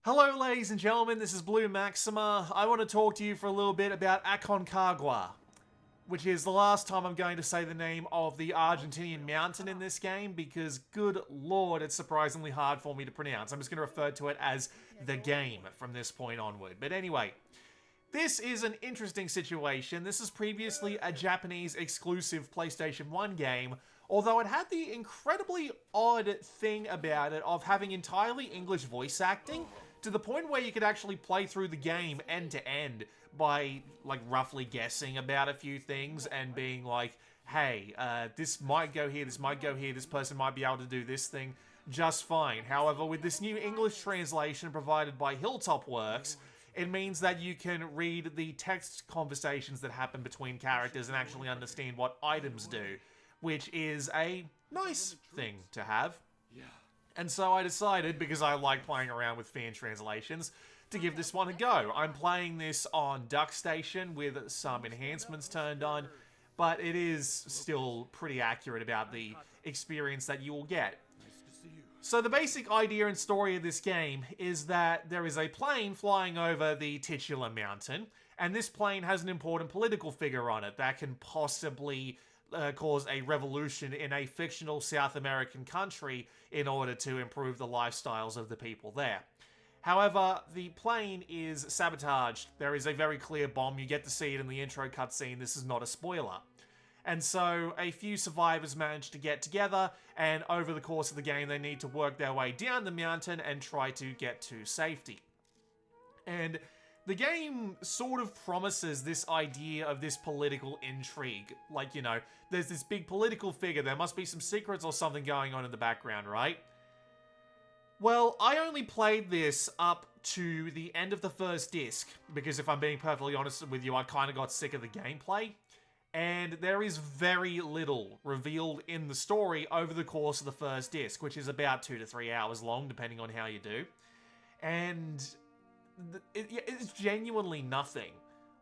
Hello, ladies and gentlemen, this is Blue Maxima. I want to talk to you for a little bit about Aconcagua, which is the last time I'm going to say the name of the Argentinian mountain in this game because, good lord, it's surprisingly hard for me to pronounce. I'm just going to refer to it as the game from this point onward. But anyway, this is an interesting situation. This is previously a Japanese exclusive PlayStation 1 game, although it had the incredibly odd thing about it of having entirely English voice acting, to the point where you could actually play through the game end to end by, like, roughly guessing about a few things and being like, hey, this might go here, this might go here, this person might be able to do this thing just fine. However, with this new English translation provided by Hilltop Works, it means that you can read the text conversations that happen between characters and actually understand what items do, which is a nice thing to have. And so I decided, because I like playing around with fan translations, to give this one a go. I'm playing this on DuckStation with some enhancements turned on, but it is still pretty accurate about the experience that you will get. So the basic idea and story of this game is that there is a plane flying over the titular mountain, and this plane has an important political figure on it that can possibly cause a revolution in a fictional South American country in order to improve the lifestyles of the people there. However, the plane is sabotaged. There is a very clear bomb. You get to see it in the intro cutscene. This is not a spoiler. And so a few survivors manage to get together, and over the course of the game they need to work their way down the mountain and try to get to safety. And the game sort of promises this idea of this political intrigue. Like, you know, there's this big political figure, there must be some secrets or something going on in the background, right? Well, I only played this up to the end of the first disc, because if I'm being perfectly honest with you, I kind of got sick of the gameplay. And there is very little revealed in the story over the course of the first disc, which is about 2 to 3 hours long, depending on how you do. And it's genuinely nothing.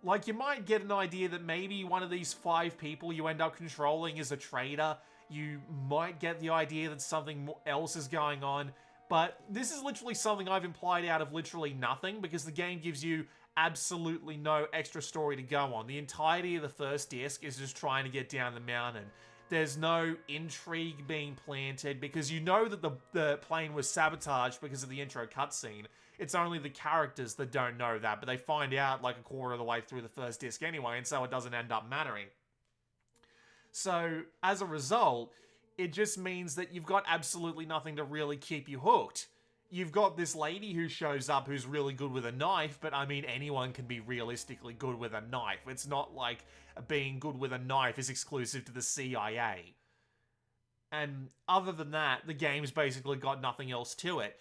Like, you might get an idea that maybe one of these 5 people you end up controlling is a traitor. You might get the idea that something else is going on. But this is literally something I've implied out of literally nothing, because the game gives you absolutely no extra story to go on. The entirety of the first disc is just trying to get down the mountain. There's no intrigue being planted, because you know that the plane was sabotaged because of the intro cutscene. It's only the characters that don't know that, but they find out like a quarter of the way through the first disc anyway, and so it doesn't end up mattering. So, as a result, it just means that you've got absolutely nothing to really keep you hooked. You've got this lady who shows up who's really good with a knife, but I mean, anyone can be realistically good with a knife. It's not like being good with a knife is exclusive to the CIA. And other than that, the game's basically got nothing else to it.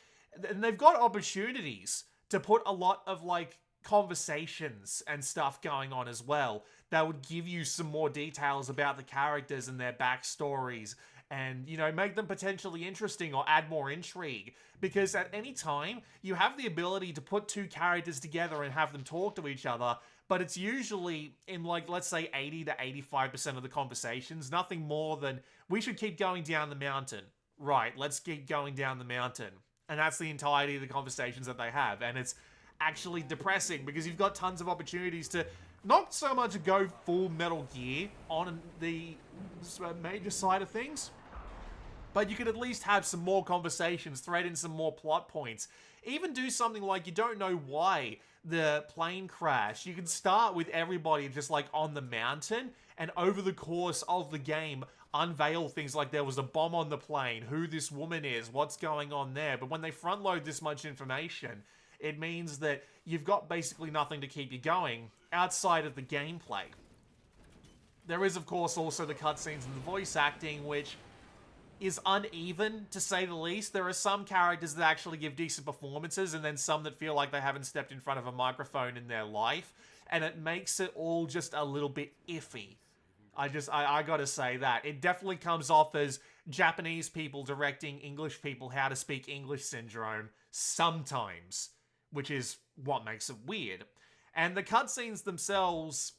And they've got opportunities to put a lot of, like, conversations and stuff going on as well that would give you some more details about the characters and their backstories, and, you know, make them potentially interesting or add more intrigue. Because at any time, you have the ability to put 2 characters together and have them talk to each other, but it's usually in, like, let's say 80 to 85% of the conversations, nothing more than, we should keep going down the mountain. Right, let's keep going down the mountain. And that's the entirety of the conversations that they have, and it's actually depressing, because you've got tons of opportunities to not so much go full Metal Gear on the major side of things, but you could at least have some more conversations, thread in some more plot points. Even do something like, you don't know why the plane crashed. You can start with everybody just like on the mountain, and over the course of the game, unveil things like there was a bomb on the plane, who this woman is, what's going on there. But when they front load this much information, it means that you've got basically nothing to keep you going outside of the gameplay. There is, of course, also the cutscenes and the voice acting, which is uneven, to say the least. There are some characters that actually give decent performances, and then some that feel like they haven't stepped in front of a microphone in their life, and it makes it all just a little bit iffy. I gotta say that. It definitely comes off as Japanese people directing English people how to speak English syndrome sometimes, which is what makes it weird. And the cutscenes themselves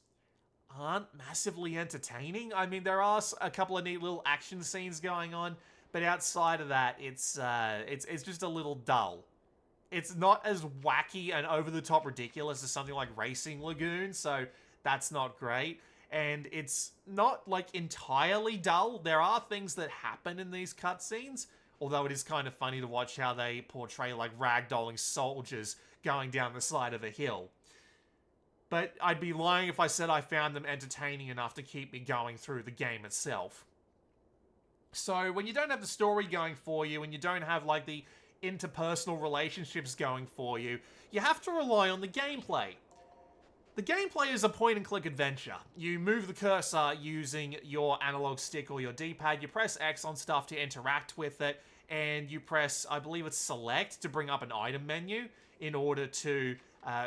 aren't massively entertaining. I mean, there are a couple of neat little action scenes going on, but outside of that, it's just a little dull. it's not as wacky and over-the-top ridiculous as something like Racing Lagoon, so that's not great. And it's not, like, entirely dull. There are things that happen in these cutscenes, although it is kind of funny to watch how they portray, like, ragdolling soldiers going down the side of a hill. But I'd be lying if I said I found them entertaining enough to keep me going through the game itself. So, when you don't have the story going for you, and you don't have, like, the interpersonal relationships going for you, you have to rely on the gameplay. The gameplay is a point-and-click adventure. You move the cursor using your analog stick or your D-pad, you press X on stuff to interact with it, and you press, I believe it's select, to bring up an item menu in order to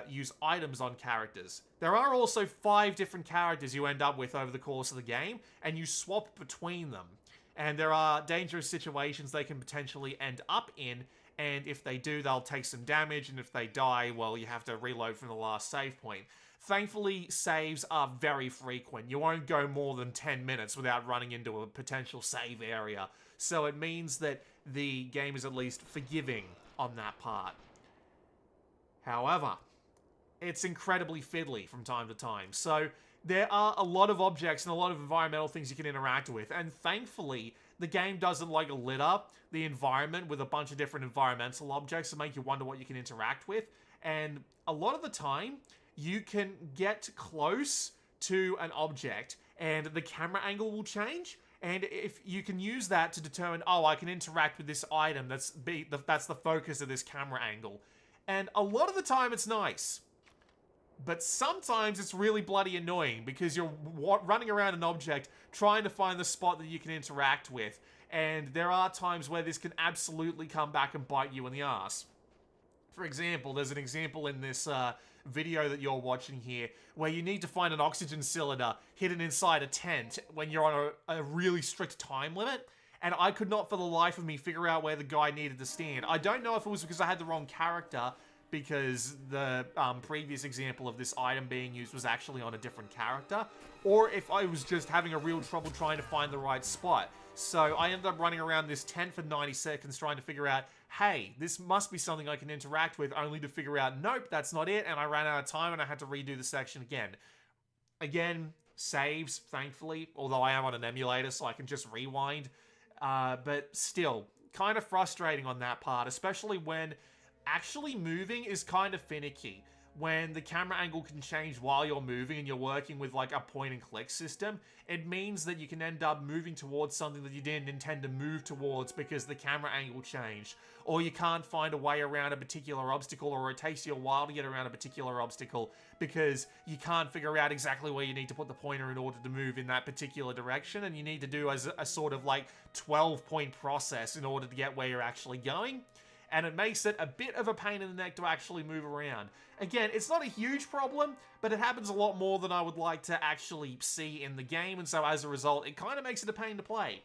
use items on characters. There are also 5 different characters you end up with over the course of the game, and you swap between them. And there are dangerous situations they can potentially end up in, and if they do, they'll take some damage, and if they die, well, you have to reload from the last save point. Thankfully, saves are very frequent. You won't go more than 10 minutes without running into a potential save area, so it means that the game is at least forgiving on that part. However, it's incredibly fiddly from time to time, so there are a lot of objects and a lot of environmental things you can interact with, and thankfully, the game doesn't like litter the environment with a bunch of different environmental objects to make you wonder what you can interact with, and a lot of the time, you can get close to an object, and the camera angle will change, and if you can use that to determine, oh, I can interact with this item, that's the focus of this camera angle. And a lot of the time, it's nice. But sometimes it's really bloody annoying because you're running around an object trying to find the spot that you can interact with. And there are times where this can absolutely come back and bite you in the ass. For example, there's an example in this video that you're watching here where you need to find an oxygen cylinder hidden inside a tent when you're on a really strict time limit. And I could not for the life of me figure out where the guy needed to stand. I don't know if it was because I had the wrong character, because the previous example of this item being used was actually on a different character, or if I was just having a real trouble trying to find the right spot. So I ended up running around this tent for 90 seconds trying to figure out, hey, this must be something I can interact with, only to figure out, nope, that's not it, and I ran out of time and I had to redo the section again. Again, saves, thankfully, although I am on an emulator, so I can just rewind. But still, kind of frustrating on that part, especially when actually moving is kind of finicky. When the camera angle can change while you're moving and you're working with like a point and click system, it means that you can end up moving towards something that you didn't intend to move towards because the camera angle changed. Or you can't find a way around a particular obstacle, or it takes you a while to get around a particular obstacle because you can't figure out exactly where you need to put the pointer in order to move in that particular direction, and you need to do a sort of like 12-point process in order to get where you're actually going. And it makes it a bit of a pain in the neck to actually move around. Again, it's not a huge problem, but it happens a lot more than I would like to actually see in the game, and so as a result, it kind of makes it a pain to play.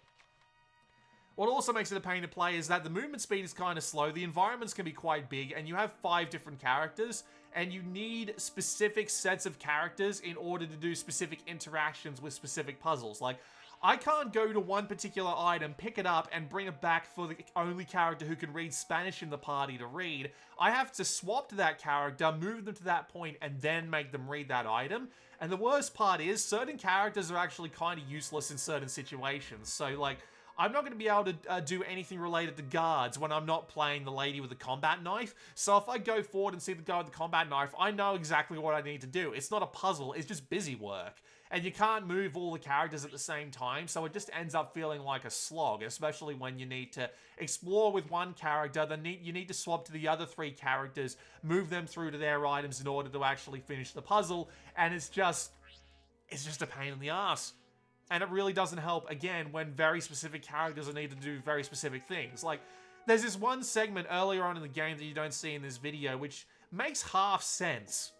What also makes it a pain to play is that the movement speed is kind of slow, the environments can be quite big, and you have 5 different characters, and you need specific sets of characters in order to do specific interactions with specific puzzles. Like, I can't go to one particular item, pick it up, and bring it back for the only character who can read Spanish in the party to read. I have to swap to that character, move them to that point, and then make them read that item. And the worst part is, certain characters are actually kind of useless in certain situations. So, like, I'm not going to be able to do anything related to guards when I'm not playing the lady with the combat knife. So if I go forward and see the guy with the combat knife, I know exactly what I need to do. It's not a puzzle, it's just busy work. And you can't move all the characters at the same time, so it just ends up feeling like a slog, especially when you need to explore with one character, then you need to swap to the other 3 characters, move them through to their items in order to actually finish the puzzle, and it's just a pain in the ass. And it really doesn't help, again, when very specific characters are needed to do very specific things. Like, there's this one segment earlier on in the game that you don't see in this video, which makes half sense.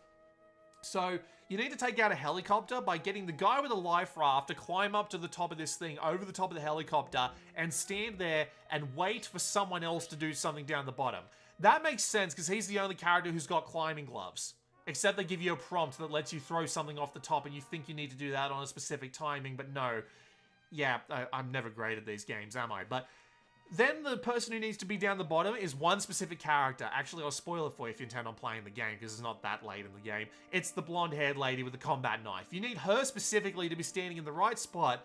So, you need to take out a helicopter by getting the guy with a life raft to climb up to the top of this thing, over the top of the helicopter, and stand there and wait for someone else to do something down the bottom. That makes sense, because he's the only character who's got climbing gloves. Except they give you a prompt that lets you throw something off the top, and you think you need to do that on a specific timing, but no. Yeah, I'm never great at these games, am I? But Then the person who needs to be down the bottom is one specific character. Actually, I'll spoil it for you if you intend on playing the game, because it's not that late in the game. It's the blonde-haired lady with the combat knife. You need her specifically to be standing in the right spot,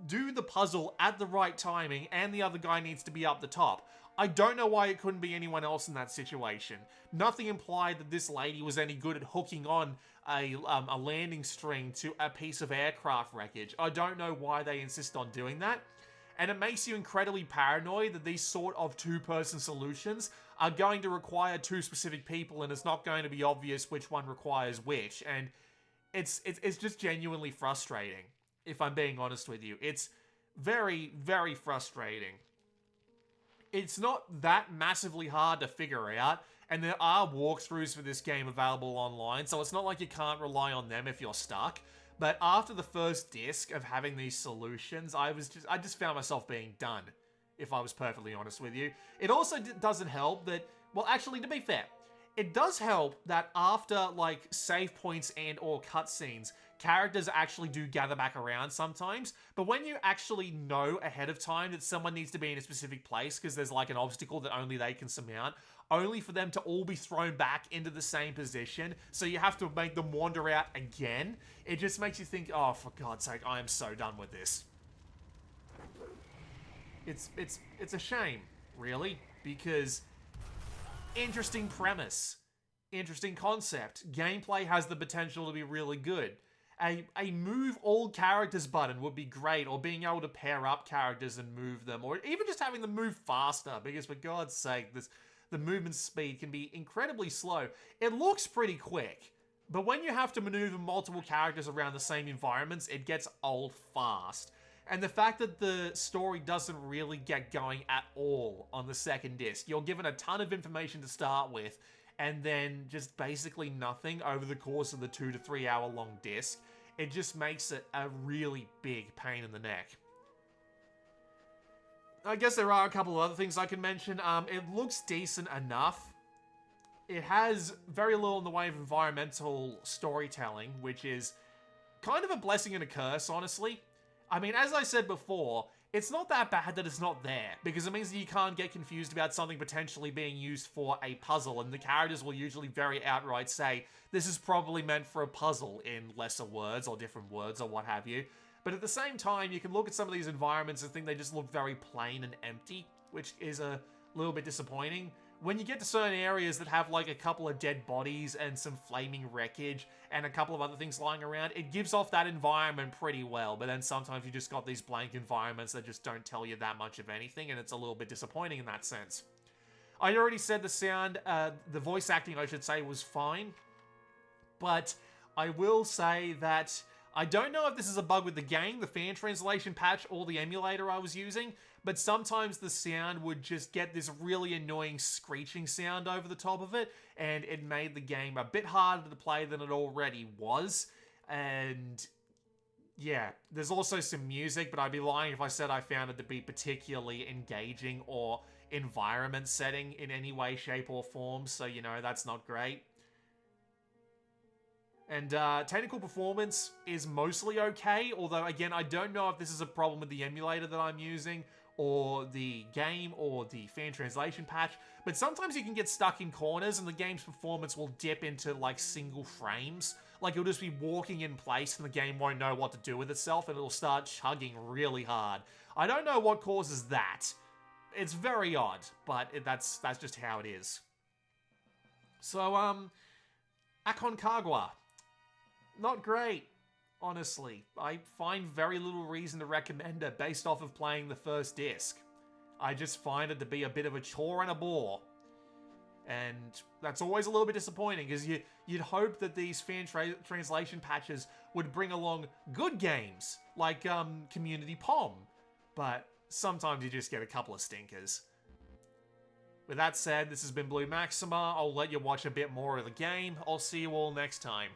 do the puzzle at the right timing, and the other guy needs to be up the top. I don't know why it couldn't be anyone else in that situation. Nothing implied that this lady was any good at hooking on a landing string to a piece of aircraft wreckage. I don't know why they insist on doing that. And it makes you incredibly paranoid that these sort of two-person solutions are going to require two specific people, and it's not going to be obvious which one requires which. And it's just genuinely frustrating, if I'm being honest with you. It's very, very frustrating. It's not that massively hard to figure out, and there are walkthroughs for this game available online, so it's not like you can't rely on them if you're stuck. But after the first disc of having these solutions, I just found myself being done, if I was perfectly honest with you. It also doesn't help that, well, actually, to be fair, it does help that after, like, save points and or cutscenes, characters actually do gather back around sometimes. But when you actually know ahead of time that someone needs to be in a specific place because there's, like, an obstacle that only they can surmount, only for them to all be thrown back into the same position, so you have to make them wander out again, it just makes you think, oh, for God's sake, I am so done with this. It's a shame, really, because interesting premise, interesting concept, gameplay has the potential to be really good. A move all characters button would be great, or being able to pair up characters and move them, or even just having them move faster, because for God's sake, the movement speed can be incredibly slow. It looks pretty quick, but when you have to maneuver multiple characters around the same environments, it gets old fast. And the fact that the story doesn't really get going at all on the second disc, you're given a ton of information to start with, and then just basically nothing over the course of the 2 to 3 hour long disc, it just makes it a really big pain in the neck. I guess there are a couple of other things I can mention. It looks decent enough. It has very little in the way of environmental storytelling, which is kind of a blessing and a curse, honestly. I mean, as I said before, it's not that bad that it's not there, because it means that you can't get confused about something potentially being used for a puzzle, and the characters will usually very outright say, this is probably meant for a puzzle, in lesser words, or different words, or what have you. But at the same time, you can look at some of these environments and think they just look very plain and empty, which is a little bit disappointing. When you get to certain areas that have like a couple of dead bodies and some flaming wreckage and a couple of other things lying around, it gives off that environment pretty well. But then sometimes you just got these blank environments that just don't tell you that much of anything, and it's a little bit disappointing in that sense. I already said the sound, the voice acting, I should say, was fine. But I will say that I don't know if this is a bug with the game, the fan translation patch, or the emulator I was using, but sometimes the sound would just get this really annoying screeching sound over the top of it, and it made the game a bit harder to play than it already was. And yeah, there's also some music, but I'd be lying if I said I found it to be particularly engaging or environment setting in any way, shape, or form, so you know, that's not great. And technical performance is mostly okay, although again, I don't know if this is a problem with the emulator that I'm using, or the game, or the fan translation patch, but sometimes you can get stuck in corners and the game's performance will dip into like single frames. Like you'll just be walking in place and the game won't know what to do with itself and it'll start chugging really hard. I don't know what causes that. It's very odd, but that's just how it is. So, Aconcagua. Not great, honestly. I find very little reason to recommend it based off of playing the first disc. I just find it to be a bit of a chore and a bore. And that's always a little bit disappointing, because you'd hope that these fan translation patches would bring along good games, like Community Pom. But sometimes you just get a couple of stinkers. With that said, this has been Blue Maxima. I'll let you watch a bit more of the game. I'll see you all next time.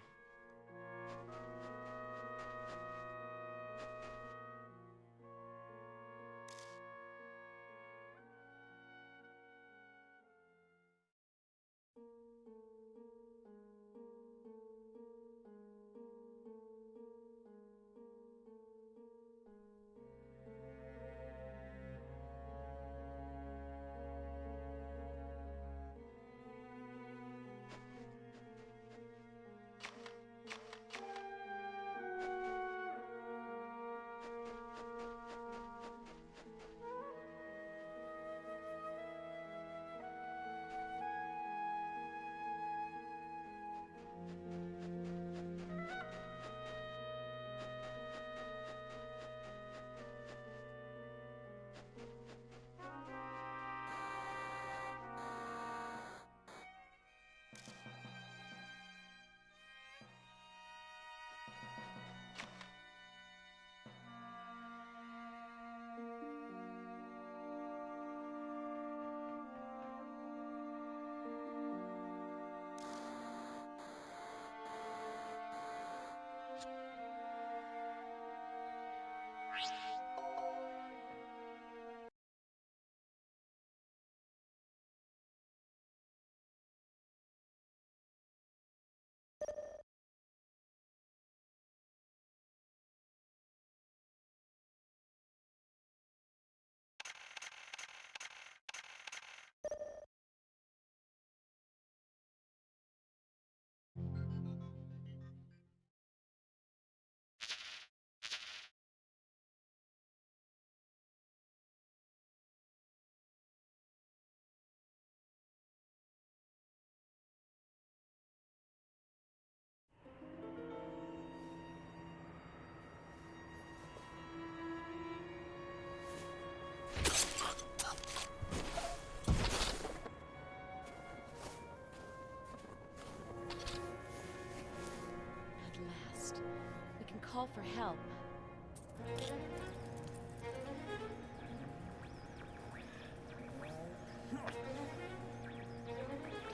help.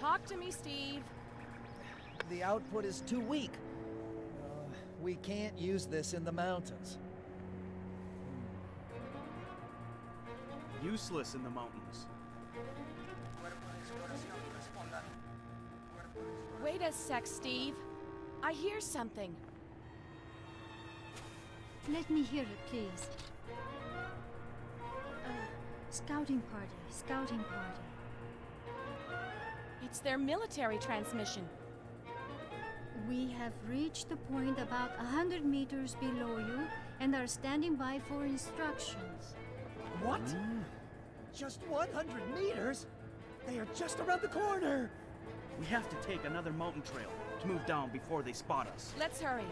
Talk to me, Steve. The output is too weak. We can't use this in the mountains. Useless in the mountains. Wait a sec, Steve. I hear something. Let me hear it, please. Scouting party, scouting party. It's their military transmission. We have reached the point about 100 meters below you and are standing by for instructions. What? Just 100 meters? They are just around the corner! We have to take another mountain trail to move down before they spot us. Let's hurry.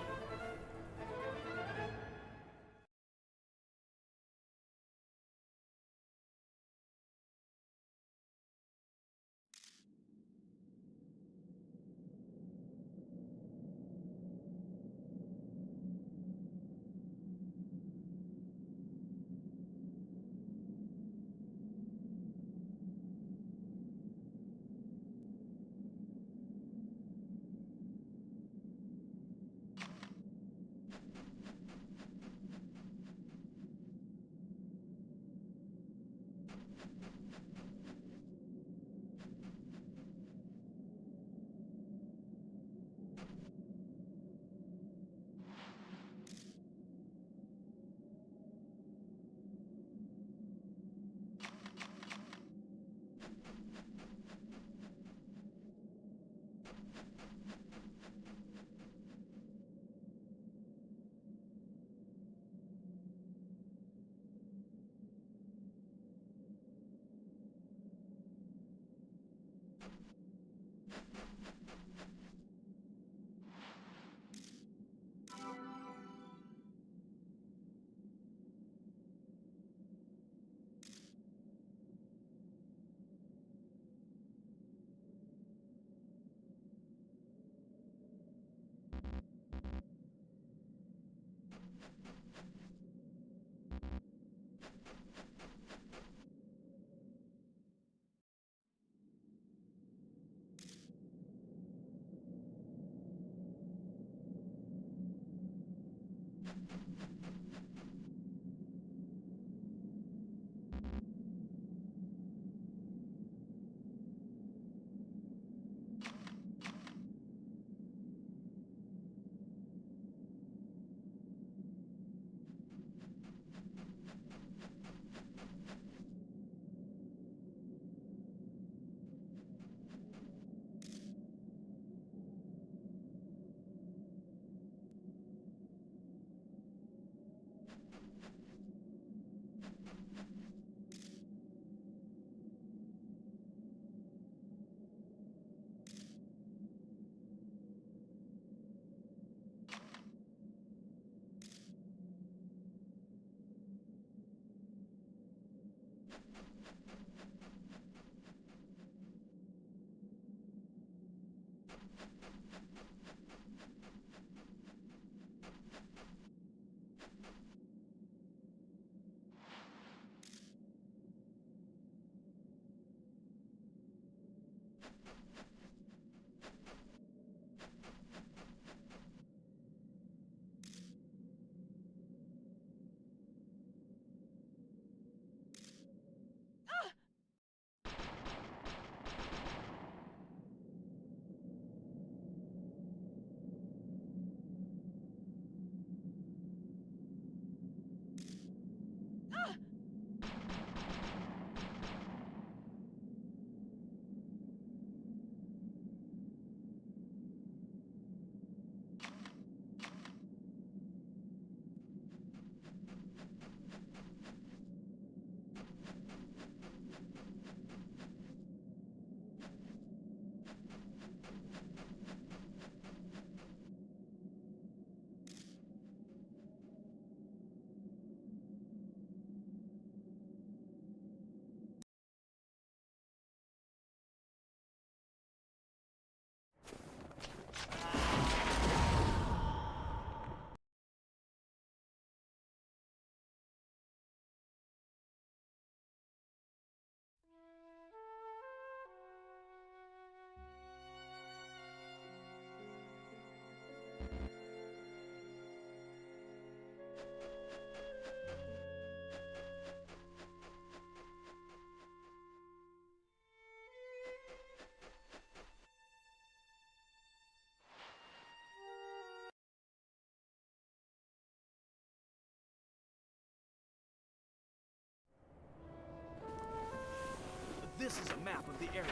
This is a map of the area.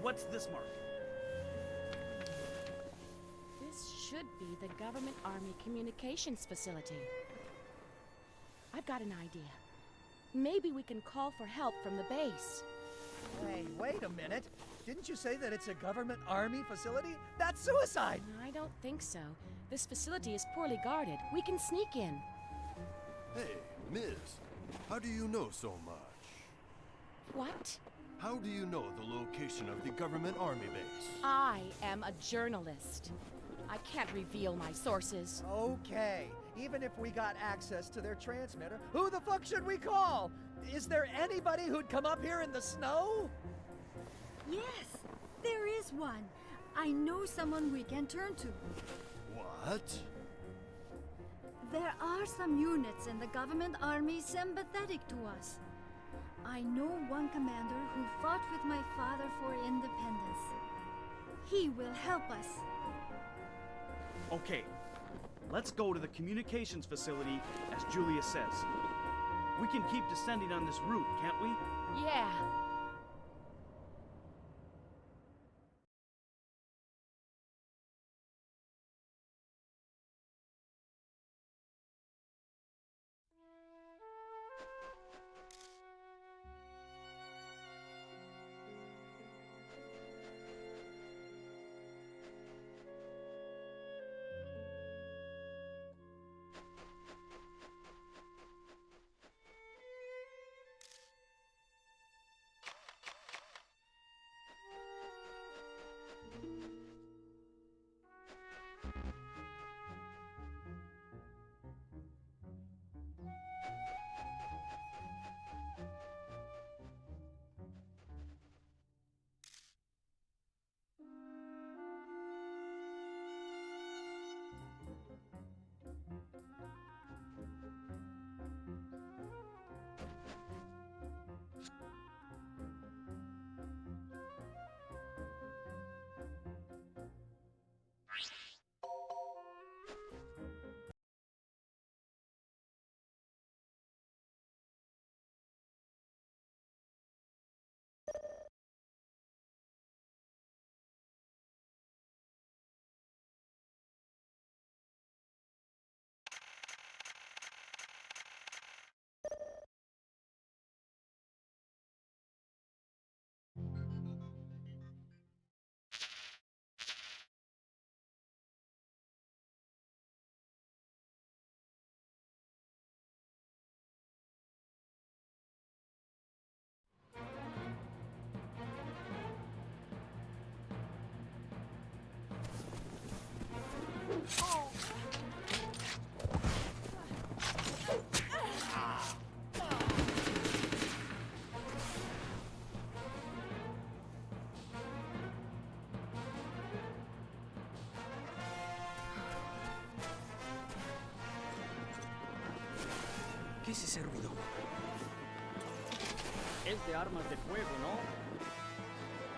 What's this mark? This should be the Government Army Communications Facility. I've got an idea. Maybe we can call for help from the base. Hey, wait a minute. Didn't you say that it's a government army facility? That's suicide! I don't think so. This facility is poorly guarded. We can sneak in. Hey, Miss, how do you know so much? What? How do you know the location of the government army base? I am a journalist. I can't reveal my sources. Okay, even if we got access to their transmitter, who the fuck should we call? Is there anybody who'd come up here in the snow? Yes, there is one. I know someone we can turn to. What? There are some units in the government army sympathetic to us. I know one commander who fought with my father for independence. He will help us. Okay, let's go to the communications facility, as Julia says. We can keep descending on this route, can't we? Yeah. ¿Qué es ese ruido? Es de armas de fuego, ¿no?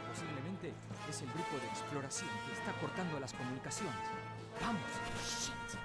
Posiblemente es el grupo de exploración que está cortando las comunicaciones. ¡Vamos! Shit.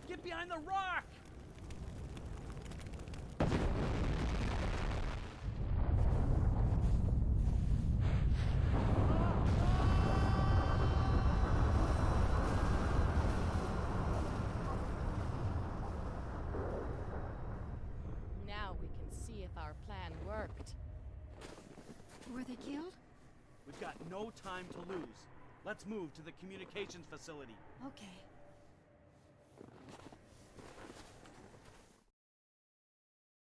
Get behind the rock! Now we can see if our plan worked. Were they killed? We've got no time to lose. Let's move to the communications facility. Okay.